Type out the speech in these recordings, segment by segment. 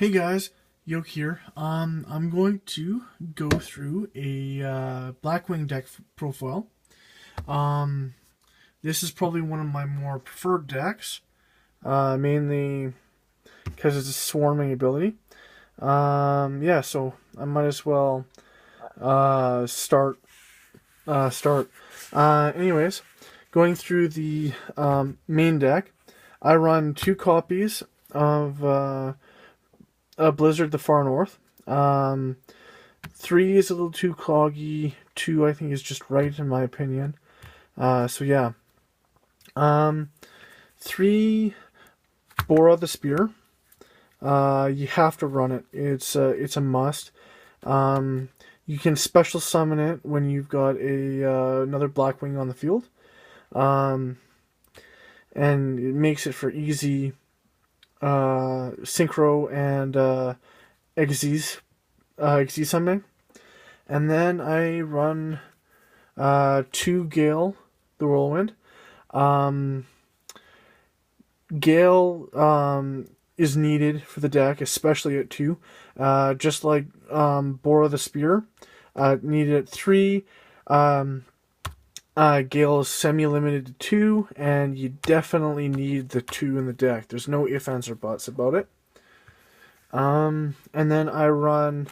Hey guys, Yoke here. I'm going to go through a Blackwing deck profile. Um, this is probably one of my more preferred decks, mainly because it's a swarming ability. Yeah, so I might as well start. Anyways, going through the main deck, I run two copies of Blizzard the Far North. Three is a little too cloggy. Two, I think, is just right in my opinion. So yeah. Three, Bora the Spear. You have to run it. It's a must. You can special summon it when you've got another Blackwing on the field. And it makes it for easy synchro and Xyz summoning. And then I run two Gale the Whirlwind. Gale is needed for the deck, especially at 2. Just like Bora the Spear. Needed at 3. Gale is semi-limited to 2, and you definitely need the 2 in the deck. There's no ifs, ands, or buts about it. And then I run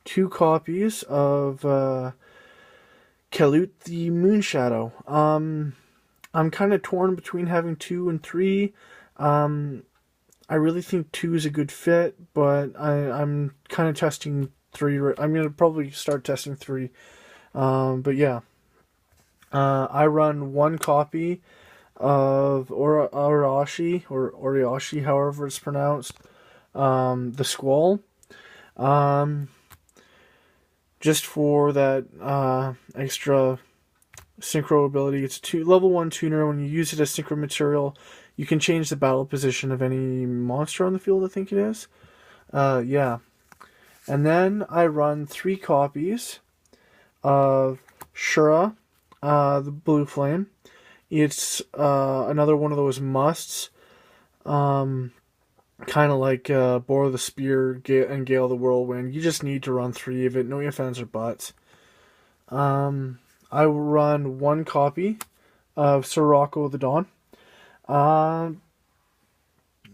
2 copies of Kalut the Moonshadow. I'm kind of torn between having 2 and 3. I really think 2 is a good fit, but I'm kind of testing 3. I'm going to probably start testing 3. But yeah. I run 1 copy of Oriashi, or Oriashi, however it's pronounced, the Squall. Just for that extra synchro ability. It's a level 1 tuner. When you use it as synchro material, you can change the battle position of any monster on the field, I think it is. Yeah. And then I run 3 copies of Shura, the Blue Flame. It's another one of those musts. Kind of like Bora the Spear and Gale the Whirlwind. You just need to run 3 of it. No ifs, ands, or buts. I run 1 copy of Sirocco the Dawn. About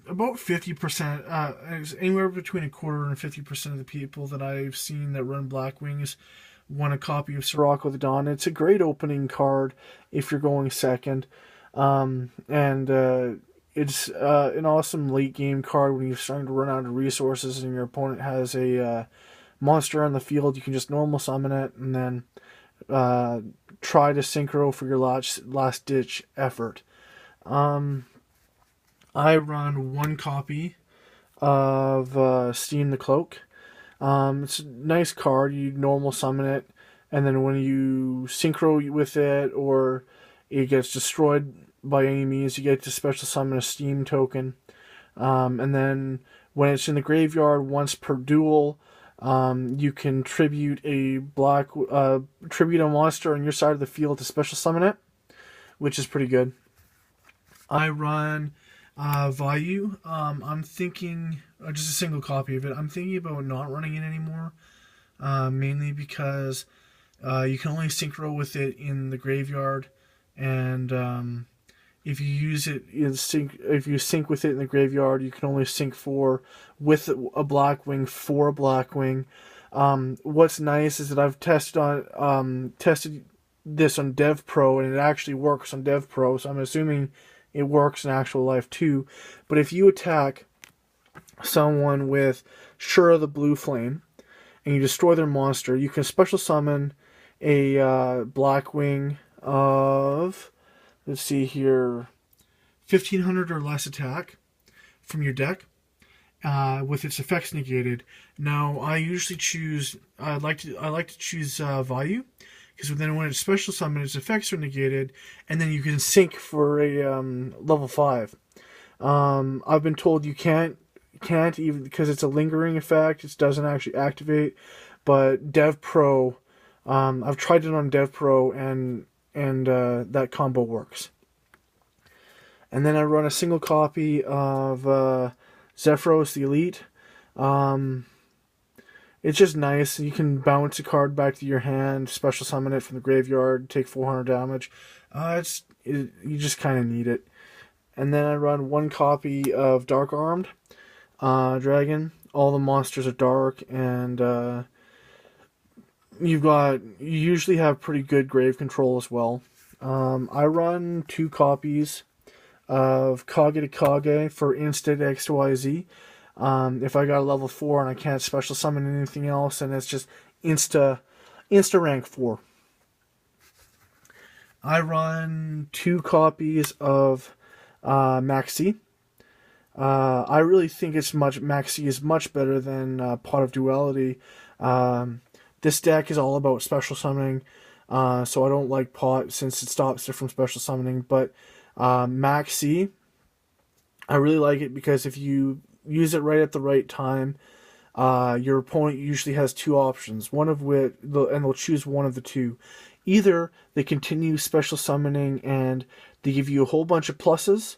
50%, anywhere between a quarter and 50% of the people that I've seen that run Blackwings want a copy of Sirocco the Dawn. It's a great opening card if you're going second. It's an awesome late game card when you're starting to run out of resources and your opponent has a monster on the field. You can just normal summon it and then try to synchro for your last ditch effort. I run 1 copy of Steam the Cloak. It's a nice card. You normal summon it, and then when you synchro with it or it gets destroyed by any means, you get to special summon a Steam token. And then when it's in the graveyard, once per duel, you can tribute a monster on your side of the field to special summon it, which is pretty good. I run Vayu. I'm thinking just a single copy of it. I'm thinking about not running it anymore, mainly because you can only synchro with it in the graveyard, and if you use it if you sync with it in the graveyard, you can only sync with a Blackwing for a Blackwing. What's nice is that I've tested this on Dev Pro, and it actually works on Dev Pro, so I'm assuming it works in actual life too. But if you attack someone with Shura the Blue Flame and you destroy their monster, you can special summon a Blackwing of, let's see here, 1500 or less attack from your deck with its effects negated. Now I usually choose I like to choose Vayu, because then when it's special summon, its effects are negated, and then you can sync for a level 5. I've been told you can't even, because it's a lingering effect. It doesn't actually activate, but Dev Pro, I've tried it on Dev Pro, and that combo works. And then I run a single copy of Zephyros the Elite. It's just nice. You can bounce a card back to your hand, special summon it from the graveyard, take 400 damage. You just kind of need it. And then I run one copy of Dark Armed Dragon. All the monsters are dark, and you usually have pretty good grave control as well. I run 2 copies of Kage to Kage for instant XYZ. If I got a level 4 and I can't special summon anything else, and it's just insta rank 4. I run 2 copies of Maxi. I really think Maxi is much better than Pot of Duality. This deck is all about special summoning, so I don't like Pot since it stops it from special summoning. But Maxi, I really like it because if you use it right at the right time, your opponent usually has 2 options. One of which, and they'll choose one of the 2. Either they continue special summoning and they give you a whole bunch of pluses,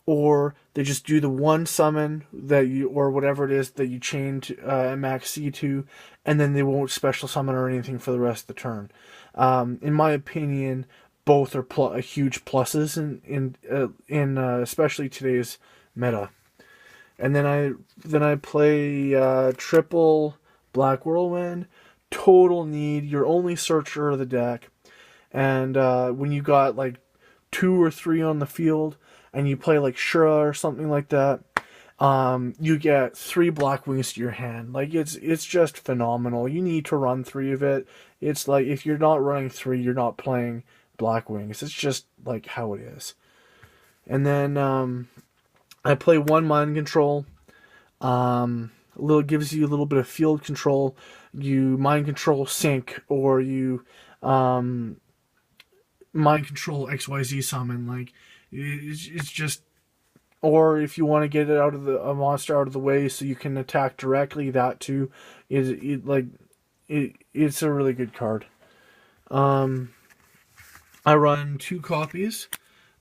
or they just do the one summon that you, or whatever it is that you chained Max C to, and then they won't special summon or anything for the rest of the turn. In my opinion, both are huge pluses in especially today's meta. And then I play triple Black Whirlwind. Total need. You're only searcher of the deck, and when you got like 2 or 3 on the field, and you play like Shura or something like that, you get 3 Blackwings to your hand. Like it's just phenomenal. You need to run 3 of it. It's like if you're not running 3, you're not playing Blackwings. It's just like how it is. And then I play 1 Mind Control. Gives you a little bit of field control. You mind control Sync, or you mind control XYZ summon. Like it's just, or if you want to get it a monster out of the way so you can attack directly, that too it's a really good card. I run 2 copies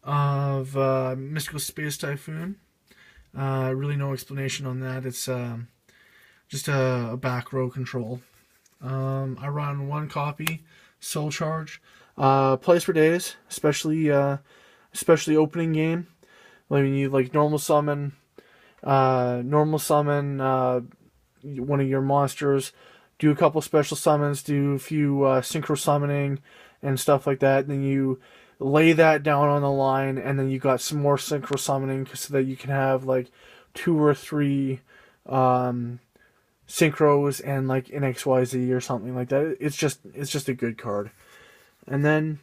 of Mystical Space Typhoon. Really no explanation on that. It's just a back row control. I run 1 copy, Soul Charge. Plays for days, especially opening game. Like when you normal summon one of your monsters, do a couple special summons, do a few synchro summoning and stuff like that. Then you lay that down on the line, and then you got some more synchro summoning so that you can have 2 or 3 synchros and an XYZ or something like that. It's just a good card. And then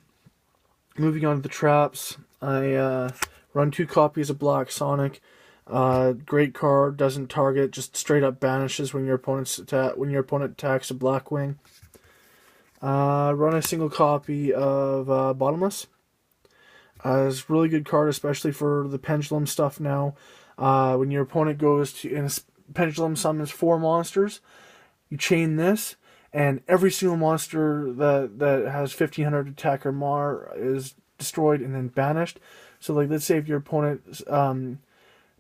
moving on to the traps, I run 2 copies of Black Sonic. Great card, doesn't target, just straight up banishes when your opponent attacks a Blackwing. Run a single copy of Bottomless. It's a really good card, especially for the pendulum stuff now. When your opponent goes to and pendulum summons 4 monsters, you chain this, and every single monster that has 1500 attack or more is destroyed and then banished. So let's say if your opponent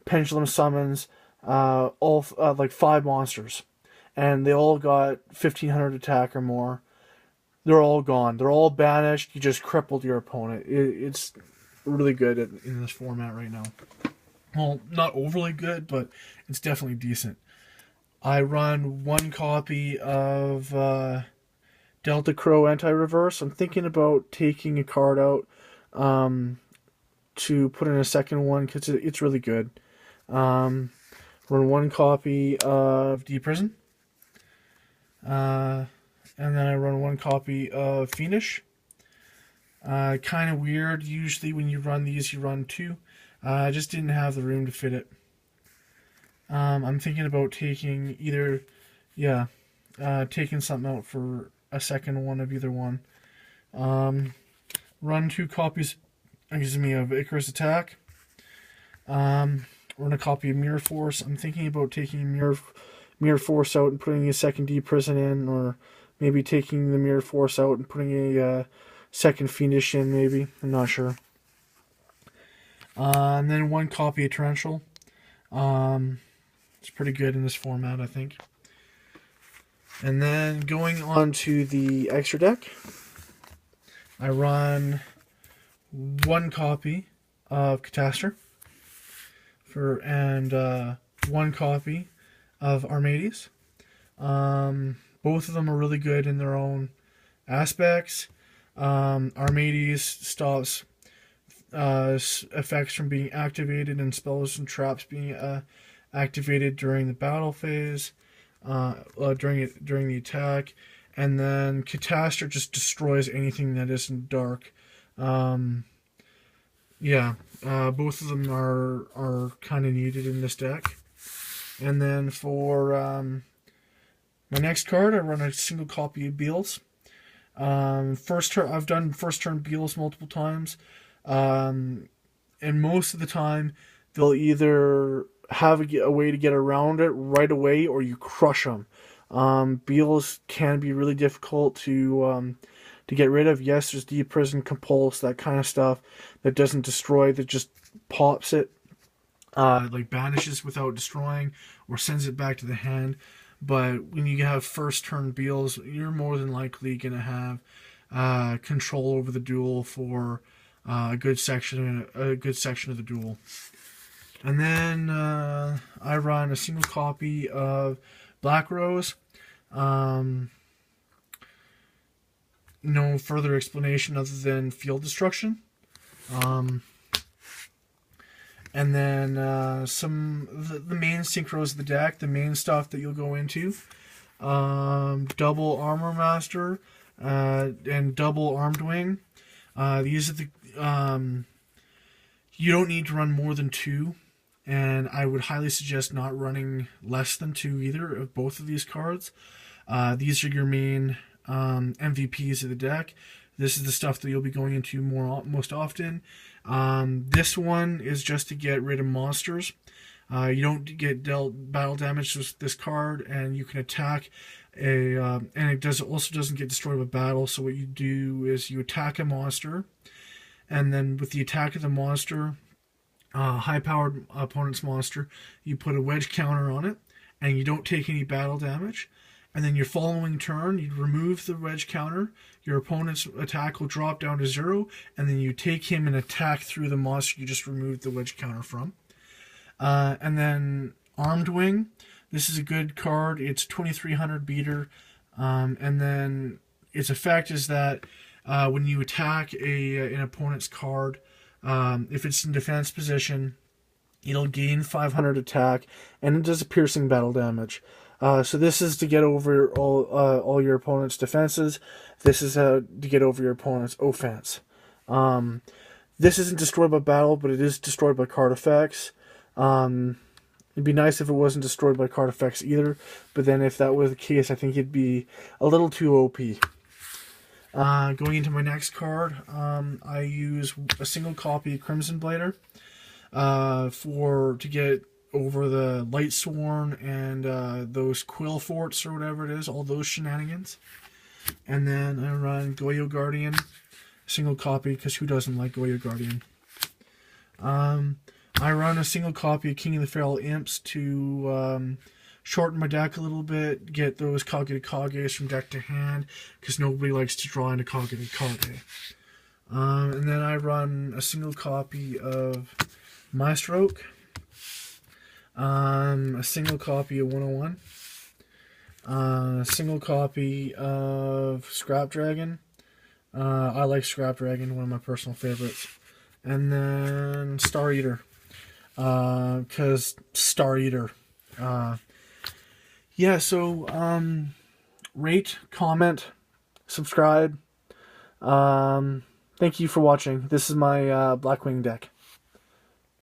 pendulum summons all 5 monsters, and they all got 1500 attack or more, they're all gone. They're all banished. You just crippled your opponent. It's really good in this format right now. Well, not overly good, but it's definitely decent. I run 1 copy of Delta Crow Anti-Reverse. I'm thinking about taking a card out to put in a second one because it's really good. Run 1 copy of Deprison. And then I run 1 copy of Fiendish. Kind of weird. Usually when you run these, you run 2. I just didn't have the room to fit it. I'm thinking about taking taking something out for a second one of either one. Run 2 copies, of Icarus Attack. Run a copy of Mirror Force. I'm thinking about taking Mirror Force out and putting a second Deprison in, or maybe taking the Mirror Force out and putting a second Fiendish in, maybe. I'm not sure. And then 1 copy of Torrential. It's pretty good in this format, I think. And then going on to the extra deck, I run one copy of Catastor and one copy of Armades. Both of them are really good in their own aspects. Armades stops effects from being activated and spells and traps being activated during the battle phase, during the attack, and then Catastor just destroys anything that isn't dark. Both of them are kind of needed in this deck. And then for my next card, I run a single copy of Beals. I've done first turn Beals multiple times, and most of the time they'll either have a way to get around it right away, or you crush them. Beals can be really difficult to get rid of. Yes, there's Deep Prison, Compulse, that kind of stuff that doesn't destroy, that just pops it, like banishes without destroying, or sends it back to the hand. But when you have first turn Beals, you're more than likely going to have control over the duel for a good section of the duel. And then I run a single copy of Black Rose. No further explanation other than field destruction. And then the main synchros of the deck, the main stuff that you'll go into. Double Armor Master and double Armed Wing. These are the... you don't need to run more than 2. And I would highly suggest not running less than 2 either of both of these cards. These are your main MVPs of the deck. This is the stuff that you'll be going into most often. This one is just to get rid of monsters. You don't get dealt battle damage with this card, and you can attack and it also doesn't get destroyed by battle. So what you do is you attack a monster, and then with the attack of the monster, high-powered opponent's monster, you put a wedge counter on it, and you don't take any battle damage. And then your following turn, you remove the wedge counter, your opponent's attack will drop down to 0, and then you take him and attack through the monster you just removed the wedge counter from. And then Armed Wing, this is a good card. It's 2300 beater, and then its effect is that when you attack an opponent's card, if it's in defense position, it'll gain 500 attack, and it does a piercing battle damage. So this is to get over all your opponent's defenses. This is to get over your opponent's offense. This isn't destroyed by battle, but it is destroyed by card effects. It'd be nice if it wasn't destroyed by card effects either, but then if that was the case, I think it'd be a little too OP. Going into my next card, I use a single copy of Crimson Blader to get over the Lightsworn and those Quill Forts or whatever it is, all those shenanigans. And then I run Goyo Guardian, single copy, because who doesn't like Goyo Guardian? I run a single copy of King of the Feral Imps to shorten my deck a little bit, get those Kage Kages from deck to hand, because nobody likes to draw into Kage Kage. And then I run a single copy of Maestroke, a single copy of 101, a single copy of Scrap Dragon. I like Scrap Dragon, one of my personal favorites. And then Star Eater, because Star Eater. Rate, comment, subscribe. Thank you for watching. This is my Blackwing deck.